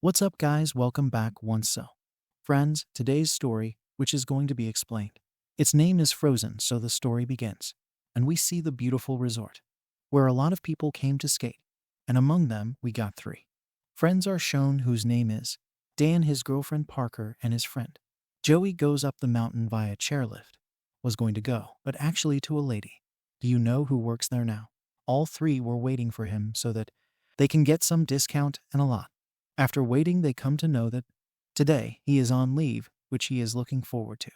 What's up, guys? Welcome back once so. Friends, today's story, which is going to be explained. Its name is Frozen, so the story begins. And we see the beautiful resort, where a lot of people came to skate. And among them, we got three. Friends are shown whose name is Dan, his girlfriend Parker, and his friend. Joey goes up the mountain via chairlift. Was going to go, but actually to a lady. Do you know who works there now? All three were waiting for him so that they can get some discount and a lot. After waiting, they come to know that today he is on leave, which he is looking forward to.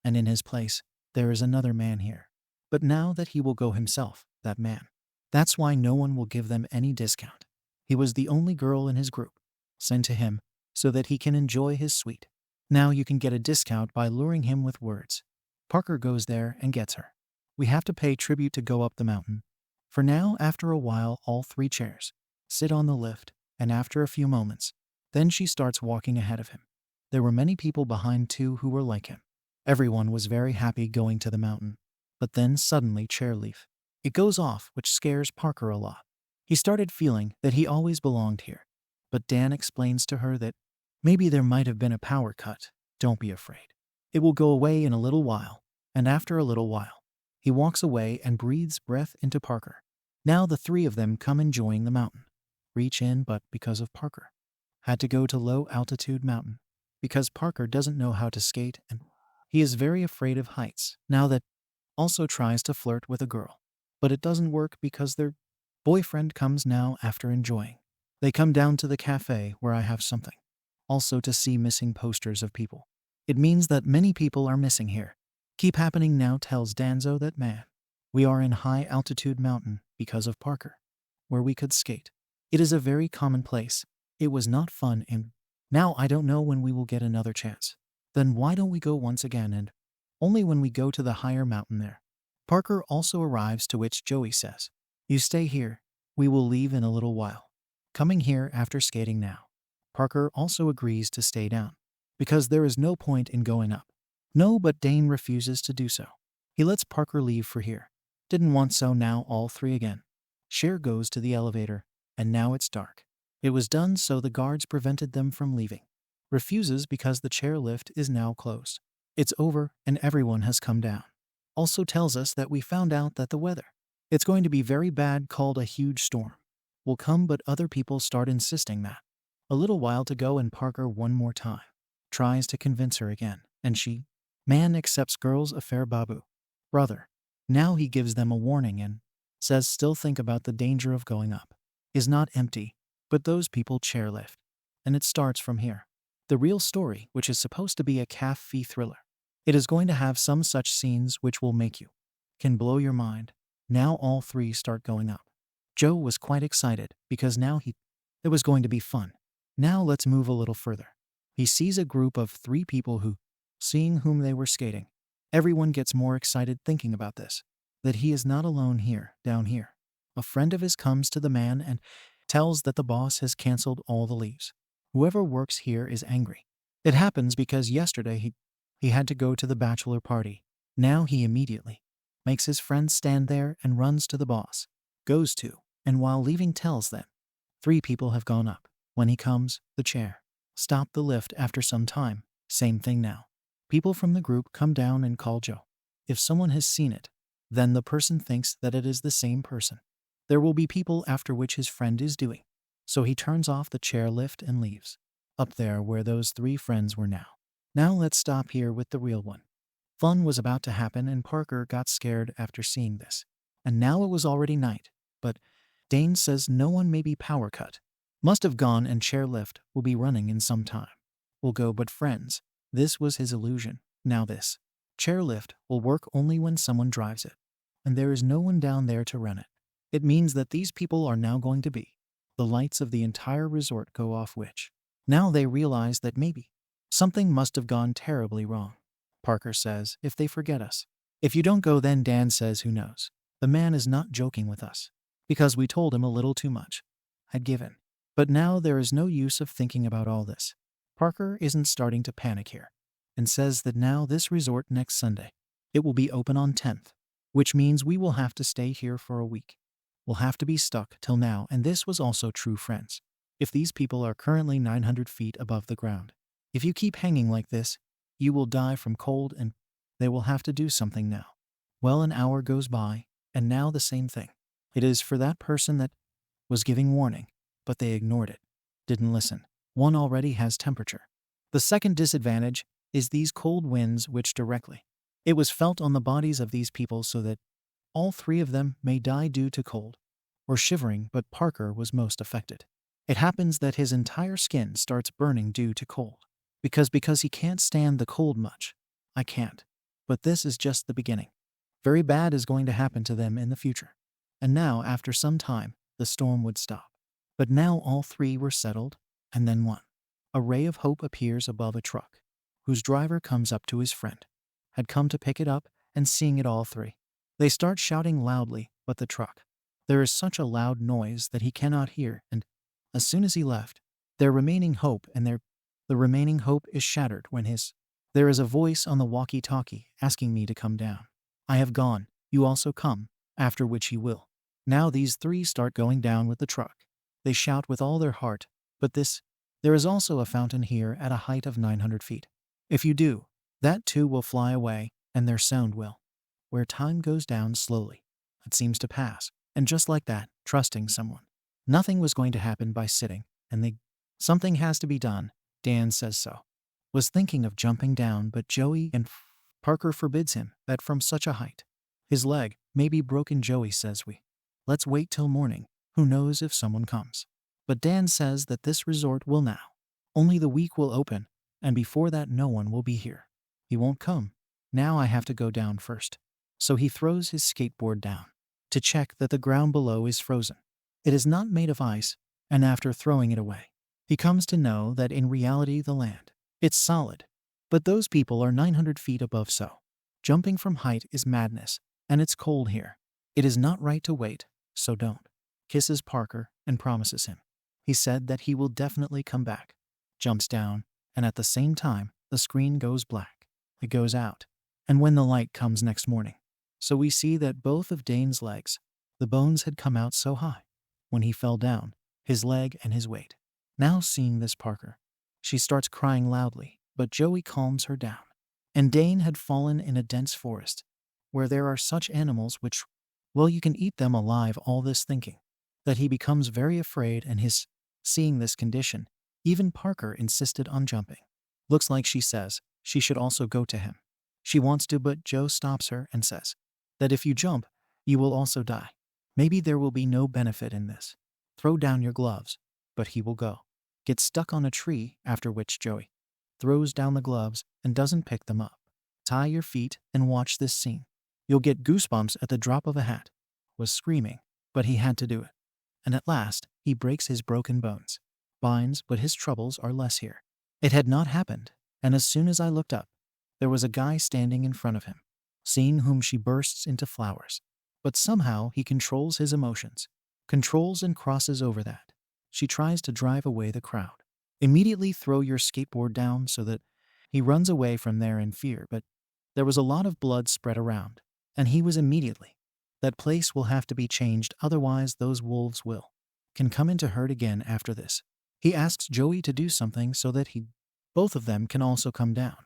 And in his place, there is another man here. But now that he will go himself, that man. That's why no one will give them any discount. He was the only girl in his group. Sent to him so that he can enjoy his suite. Now you can get a discount by luring him with words. Parker goes there and gets her. We have to pay tribute to go up the mountain. For now, after a while, all three chairs sit on the lift, and after a few moments, then she starts walking ahead of him. There were many people behind too who were like him. Everyone was very happy going to the mountain. But then suddenly chair leaf. It goes off, which scares Parker a lot. He started feeling that he always belonged here. But Dan explains to her that maybe there might have been a power cut. Don't be afraid. It will go away in a little while. And after a little while, he walks away and breathes breath into Parker. Now the three of them come enjoying the mountain. Reach in, but because of Parker, had to go to low altitude mountain because Parker doesn't know how to skate and he is very afraid of heights. Now that also tries to flirt with a girl, but it doesn't work because their boyfriend comes now after enjoying. They come down to the cafe where I have something. Also to see missing posters of people. It means that many people are missing here. Keep happening now tells Danzo that man. We are in high altitude mountain because of Parker, where we could skate. It is a very common place. It was not fun and now I don't know when we will get another chance. Then why don't we go once again and only when we go to the higher mountain there. Parker also arrives, to which Joey says, you stay here. We will leave in a little while. Coming here after skating now. Parker also agrees to stay down because there is no point in going up. No, but Dane refuses to do so. He lets Parker leave for here. Didn't want so now all three again. Cher goes to the elevator. And now it's dark. It was done so the guards prevented them from leaving. Refuses because the chairlift is now closed. It's over and everyone has come down. Also tells us that we found out that the weather, it's going to be very bad, called a huge storm, will come, but other people start insisting that. A little while to go and Parker one more time tries to convince her again, and she, man, accepts girls affair babu. Brother. Now he gives them a warning and says still think about the danger of going up. Is not empty, but those people chairlift. And it starts from here. The real story, which is supposed to be a cafe thriller. It is going to have some such scenes which will make you, can blow your mind. Now all three start going up. Joe was quite excited because now it was going to be fun. Now let's move a little further. He sees a group of three people who, seeing whom they were skating. Everyone gets more excited thinking about this, that he is not alone here, down here. A friend of his comes to the man and tells that the boss has canceled all the leaves. Whoever works here is angry. It happens because yesterday he had to go to the bachelor party. Now he immediately makes his friend stand there and runs to the boss. Goes to, and while leaving tells them, three people have gone up. When he comes, the chair. Stop the lift after some time. Same thing now. People from the group come down and call Joe. If someone has seen it, then the person thinks that it is the same person. There will be people after which his friend is doing. So he turns off the chairlift and leaves. Up there where those three friends were now. Now let's stop here with the real one. Fun was about to happen and Parker got scared after seeing this. And now it was already night. But Dane says no one may be power cut. Must have gone and chairlift will be running in some time. Will go, but friends, this was his illusion. Now this chairlift will work only when someone drives it. And there is no one down there to run it. It means that these people are now going to be. The lights of the entire resort go off, which now they realize that maybe something must have gone terribly wrong. Parker says, if they forget us. If you don't go, then Dan says, who knows? The man is not joking with us. Because we told him a little too much. Had given. But now there is no use of thinking about all this. Parker isn't starting to panic here. And says that now this resort next Sunday. It will be open on 10th. Which means we will have to stay here for a week. Will have to be stuck till now, and this was also true, friends. if these people are currently 900 feet above the ground. If you keep hanging like this, you will die from cold and they will have to do something now. Well, an hour goes by, and now the same thing. It is for that person that was giving warning, but they ignored it, didn't listen. One already has temperature. The second disadvantage is these cold winds which directly. It was felt on the bodies of these people so that all three of them may die due to cold or shivering, but Parker was most affected. It happens that his entire skin starts burning due to cold. Because he can't stand the cold much. I can't. But this is just the beginning. Very bad is going to happen to them in the future. And now, after some time, the storm would stop. But now all three were settled, and then one. A ray of hope appears above a truck, whose driver comes up to his friend. Had come to pick it up, and seeing it all three. They start shouting loudly, but the truck. There is such a loud noise that he cannot hear, and as soon as he left, the remaining hope is shattered when there is a voice on the walkie-talkie asking me to come down. I have gone, you also come, after which he will. Now these three start going down with the truck. They shout with all their heart, but there is also a fountain here at a height of 900 feet. If you do, that too will fly away, and their sound will. Where time goes down slowly, it seems to pass, and just like that, trusting someone. Nothing was going to happen by sitting, and something has to be done. Dan says so. Was thinking of jumping down, but Joey and Parker forbids him that from such a height. His leg may be broken. Joey says let's wait till morning. Who knows if someone comes. But Dan says that this resort will now. Only the week will open, and before that no one will be here. He won't come. Now I have to go down first. So he throws his skateboard down to check that the ground below is frozen. It is not made of ice, and after throwing it away, he comes to know that in reality the land, it's solid. But those people are 900 feet above, so jumping from height is madness, and it's cold here. It is not right to wait, so don't. Kisses Parker and promises him. He said that he will definitely come back. Jumps down, and at the same time, the screen goes black. It goes out, and when the light comes next morning. So we see that both of Dane's legs, the bones had come out so high. When he fell down, his leg and his weight. Now seeing this Parker, she starts crying loudly, but Joey calms her down. And Dane had fallen in a dense forest, where there are such animals which, well, you can eat them alive. All this thinking, that he becomes very afraid, and seeing this condition, even Parker insisted on jumping. Looks like she says she should also go to him. She wants to, but Joe stops her and says that if you jump, you will also die. Maybe there will be no benefit in this. Throw down your gloves. But he will go. Get stuck on a tree, after which Joey throws down the gloves and doesn't pick them up. Tie your feet and watch this scene. You'll get goosebumps at the drop of a hat. Was screaming, but he had to do it. And at last, he breaks his broken bones. Binds, but his troubles are less here. It had not happened, and as soon as I looked up, there was a guy standing in front of him, seeing whom she bursts into flowers. But somehow he controls his emotions, controls and crosses over that. She tries to drive away the crowd. Immediately throw your skateboard down so that he runs away from there in fear, but there was a lot of blood spread around, and he was immediately. That place will have to be changed, otherwise those wolves can come into herd again after this. He asks Joey to do something so that both of them can also come down.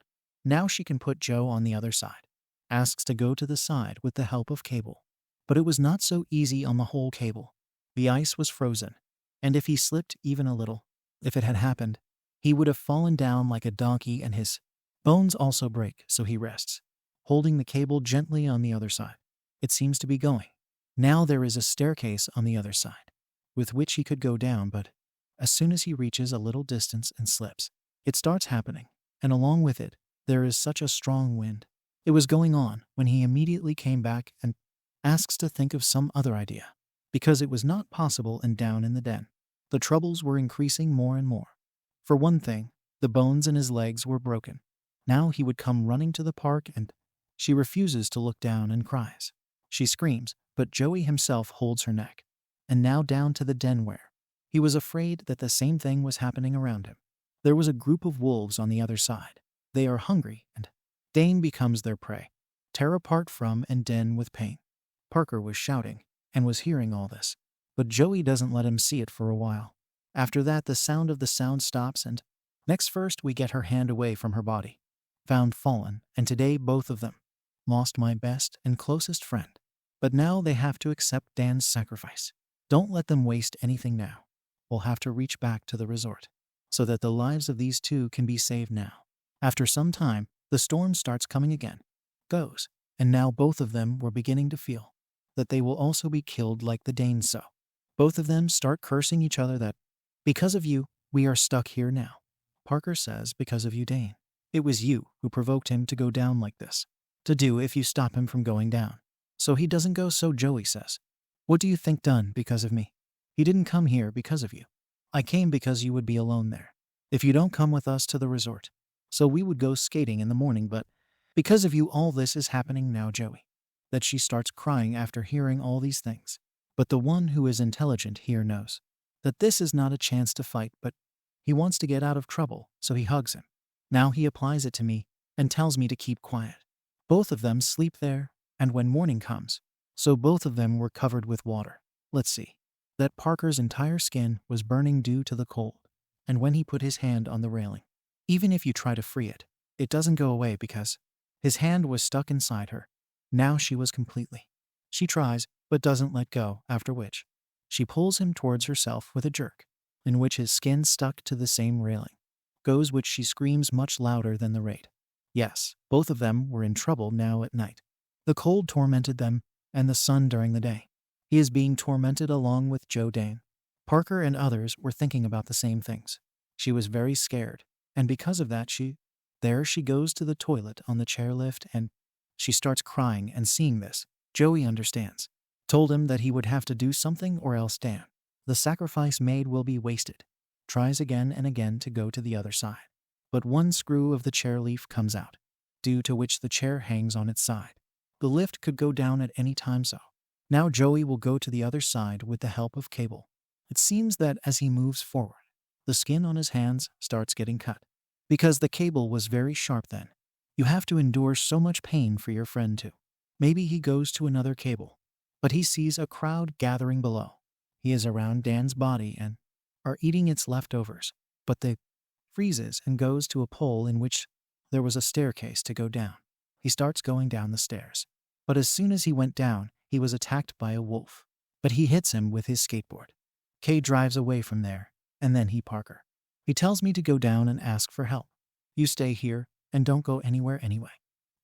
Now she can put Joe on the other side. Asks to go to the side with the help of cable. But it was not so easy on the whole cable. The ice was frozen, and if he slipped even a little, if it had happened, he would have fallen down like a donkey, and his bones also break, so he rests, holding the cable gently on the other side. It seems to be going. Now there is a staircase on the other side, with which he could go down, but as soon as he reaches a little distance and slips, it starts happening, and along with it, there is such a strong wind. It was going on when he immediately came back and asks to think of some other idea, because it was not possible, and down in the den, the troubles were increasing more and more. For one thing, the bones in his legs were broken. Now he would come running to the park, and she refuses to look down and cries. She screams, but Joey himself holds her neck. And now down to the den where he was afraid that the same thing was happening around him. There was a group of wolves on the other side. They are hungry, and Dane becomes their prey. Tear apart from and den with pain. Parker was shouting and was hearing all this, but Joey doesn't let him see it for a while. After that, the sound of the sound stops, and next first we get her hand away from her body. Found fallen, and today both of them lost my best and closest friend. But now they have to accept Dan's sacrifice. Don't let them waste anything now. We'll have to reach back to the resort so that the lives of these two can be saved now. After some time, the storm starts coming again. Goes. And now both of them were beginning to feel that they will also be killed like the Danes so. Both of them start cursing each other that, because of you, we are stuck here now. Parker says, because of you, Dane. It was you who provoked him to go down like this. To do if you stop him from going down. So he doesn't go, so Joey says. What do you think done because of me? He didn't come here because of you. I came because you would be alone there. If you don't come with us to the resort. So we would go skating in the morning, but because of you all this is happening now, Joey. That she starts crying after hearing all these things. But the one who is intelligent here knows that this is not a chance to fight, but he wants to get out of trouble, so he hugs him. Now he applies it to me and tells me to keep quiet. Both of them sleep there, and when morning comes, so both of them were covered with water. Let's see. That Parker's entire skin was burning due to the cold, and when he put his hand on the railing, even if you try to free it, it doesn't go away because his hand was stuck inside her. Now she was completely. She tries, but doesn't let go, after which she pulls him towards herself with a jerk, in which his skin stuck to the same railing. Goes which she screams much louder than the rate. Yes, both of them were in trouble now at night. The cold tormented them, and the sun during the day. He is being tormented along with Joe Dane. Parker and others were thinking about the same things. She was very scared, and because of that she goes to the toilet on the chairlift and she starts crying, and seeing this, Joey understands. Told him that he would have to do something or else Dan, the sacrifice made, will be wasted. Tries again and again to go to the other side. But one screw of the chair leaf comes out, due to which the chair hangs on its side. The lift could go down at any time, so now Joey will go to the other side with the help of cable. It seems that as he moves forward, the skin on his hands starts getting cut. Because the cable was very sharp then. You have to endure so much pain for your friend too. Maybe he goes to another cable, but he sees a crowd gathering below. He is around Dan's body and are eating its leftovers, but they freezes and goes to a pole in which there was a staircase to go down. He starts going down the stairs, but as soon as he went down, he was attacked by a wolf, but he hits him with his skateboard. Kay drives away from there, and then Parker. He tells me to go down and ask for help. You stay here and don't go anywhere anyway.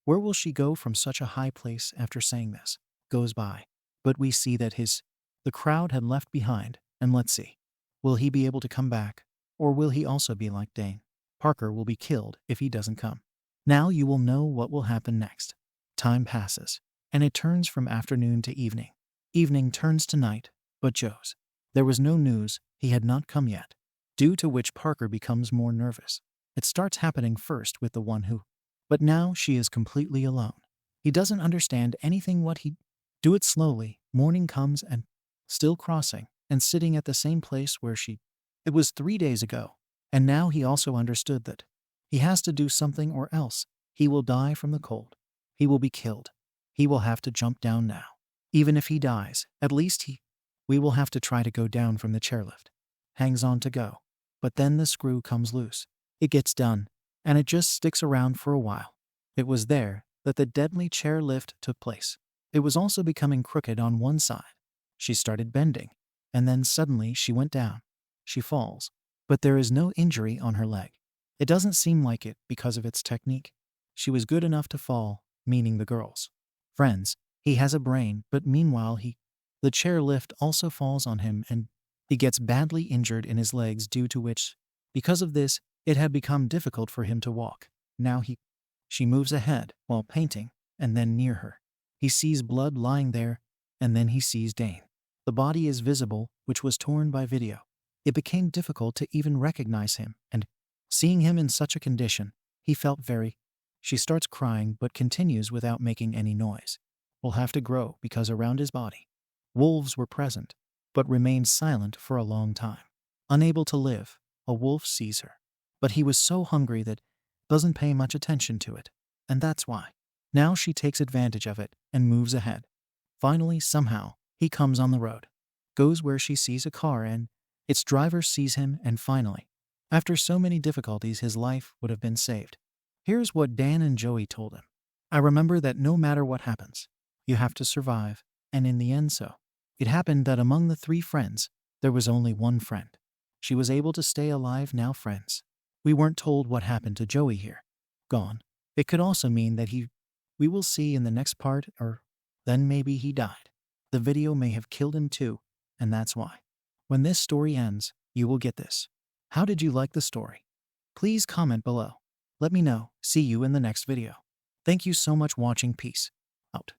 Where will she go from such a high place after saying this? Goes by, but we see that the crowd had left behind, and let's see. Will he be able to come back, or will he also be like Dane? Parker will be killed if he doesn't come. Now you will know what will happen next. Time passes, and it turns from afternoon to evening. Evening turns to night, but Joe's. There was no news, he had not come yet, due to which Parker becomes more nervous. It starts happening first with the one who, but now she is completely alone. He doesn't understand anything what he do it slowly. Morning comes and still crossing and sitting at the same place where it was 3 days ago, and now he also understood that he has to do something or else he will die from the cold. He will be killed. He will have to jump down now. Even if he dies, at least we will have to try to go down from the chairlift. Hangs on to go, but then the screw comes loose. It gets done, and it just sticks around for a while. It was there that the deadly chairlift took place. It was also becoming crooked on one side. She started bending, and then suddenly she went down. She falls, but there is no injury on her leg. It doesn't seem like it because of its technique. She was good enough to fall, meaning the girls. Friends, he has a brain, but meanwhile the chairlift also falls on him and he gets badly injured in his legs, due to which, because of this, it had become difficult for him to walk. Now she moves ahead while painting, and then near her, he sees blood lying there, and then he sees Dane. The body is visible, which was torn by video. It became difficult to even recognize him, and seeing him in such a condition, he felt very. She starts crying but continues without making any noise. Will have to grow because around his body, wolves were present, but remained silent for a long time. Unable to live, a wolf sees her. But he was so hungry that doesn't pay much attention to it, and that's why. Now she takes advantage of it and moves ahead. Finally, somehow, he comes on the road. Goes where she sees a car and Its driver sees him and finally, after so many difficulties, his life would have been saved. Here's what Dan and Joey told him. I remember that no matter what happens, you have to survive, and in the end so. It happened that among the three friends, there was only one friend. She was able to stay alive now, friends. We weren't told what happened to Joey here. Gone. It could also mean that we will see in the next part, or then maybe he died. The video may have killed him too, and that's why. When this story ends, you will get this. How did you like the story? Please comment below. Let me know. See you in the next video. Thank you so much watching. Peace out.